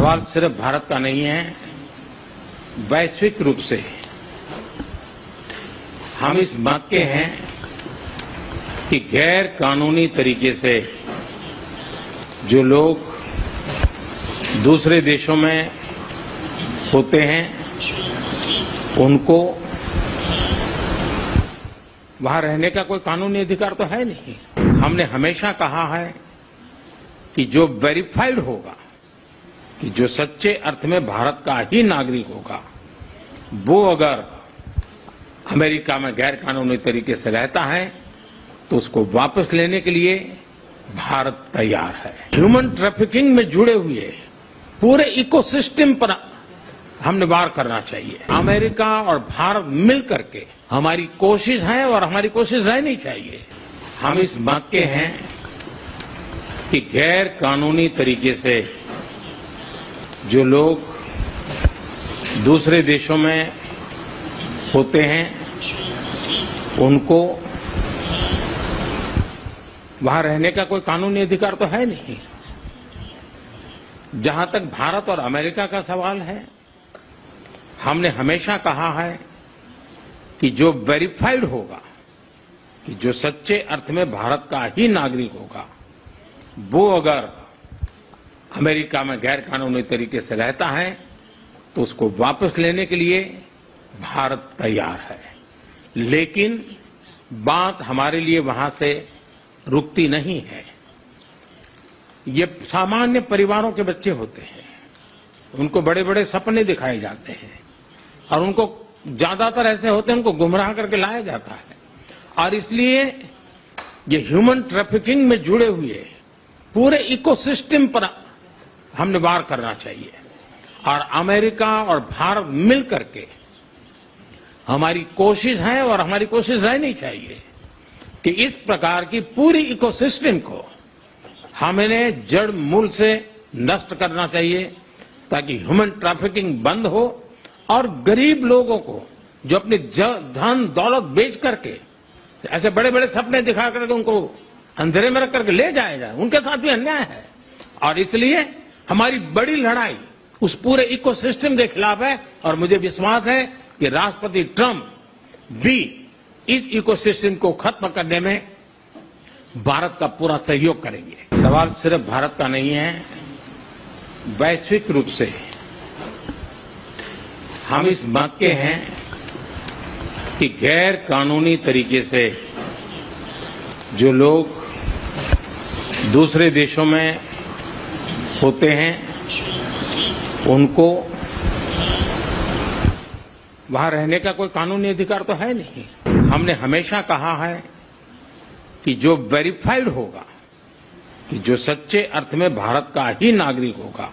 सवाल सिर्फ भारत का नहीं है, वैश्विक रूप से हम इस मत के हैं कि गैर कानूनी तरीके से जो लोग दूसरे देशों में होते हैं उनको वहां रहने का कोई कानूनी अधिकार तो है नहीं। हमने हमेशा कहा है कि जो वेरीफाइड होगा, कि जो सच्चे अर्थ में भारत का ही नागरिक होगा, वो अगर अमेरिका में गैर कानूनी तरीके से रहता है तो उसको वापस लेने के लिए भारत तैयार है। ह्यूमन ट्रैफिकिंग में जुड़े हुए पूरे इकोसिस्टम पर हमने वार करना चाहिए। अमेरिका और भारत मिल करके हमारी कोशिश है और हमारी कोशिश रहनी चाहिए। हम इस मत के हैं कि गैर कानूनी तरीके से जो लोग दूसरे देशों में होते हैं उनको वहां रहने का कोई कानूनी अधिकार तो है नहीं। जहां तक भारत और अमेरिका का सवाल है, हमने हमेशा कहा है कि जो वेरीफाइड होगा, कि जो सच्चे अर्थ में भारत का ही नागरिक होगा, वो अगर अमेरिका में गैर कानूनी तरीके से रहता है तो उसको वापस लेने के लिए भारत तैयार है। लेकिन बात हमारे लिए वहां से रुकती नहीं है। ये सामान्य परिवारों के बच्चे होते हैं, उनको बड़े बड़े सपने दिखाए जाते हैं और उनको ज्यादातर ऐसे होते हैं उनको गुमराह करके लाया जाता है। और इसलिए ये ह्यूमन ट्रैफिकिंग में जुड़े हुए पूरे इकोसिस्टम पर हमने वार करना चाहिए। और अमेरिका और भारत मिल करके हमारी कोशिश है और हमारी कोशिश रहनी चाहिए कि इस प्रकार की पूरी इकोसिस्टम को हमें जड़ मूल से नष्ट करना चाहिए, ताकि ह्यूमन ट्रैफिकिंग बंद हो और गरीब लोगों को जो अपने धन दौलत बेच करके ऐसे बड़े बड़े सपने दिखा करके उनको अंधेरे में रख करके ले जाया जाए, उनके साथ भी अन्याय है। और इसलिए हमारी बड़ी लड़ाई उस पूरे इकोसिस्टम के खिलाफ है। और मुझे विश्वास है कि राष्ट्रपति ट्रंप भी इस इकोसिस्टम को खत्म करने में भारत का पूरा सहयोग करेंगे। सवाल सिर्फ भारत का नहीं है, वैश्विक रूप से हम इस मत के हैं कि गैर कानूनी तरीके से जो लोग दूसरे देशों में होते हैं उनको वहां रहने का कोई कानूनी अधिकार तो है नहीं। हमने हमेशा कहा है कि जो वेरीफाइड होगा, कि जो सच्चे अर्थ में भारत का ही नागरिक होगा,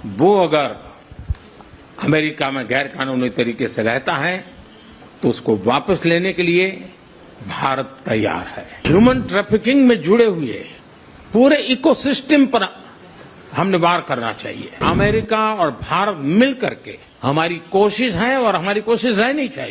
वो अगर अमेरिका में गैर कानूनी तरीके से रहता है तो उसको वापस लेने के लिए भारत तैयार है। ह्यूमन ट्रैफिकिंग में जुड़े हुए पूरे इकोसिस्टम पर हमने वार करना चाहिए। अमेरिका और भारत मिल करके हमारी कोशिश है और हमारी कोशिश रहनी चाहिए।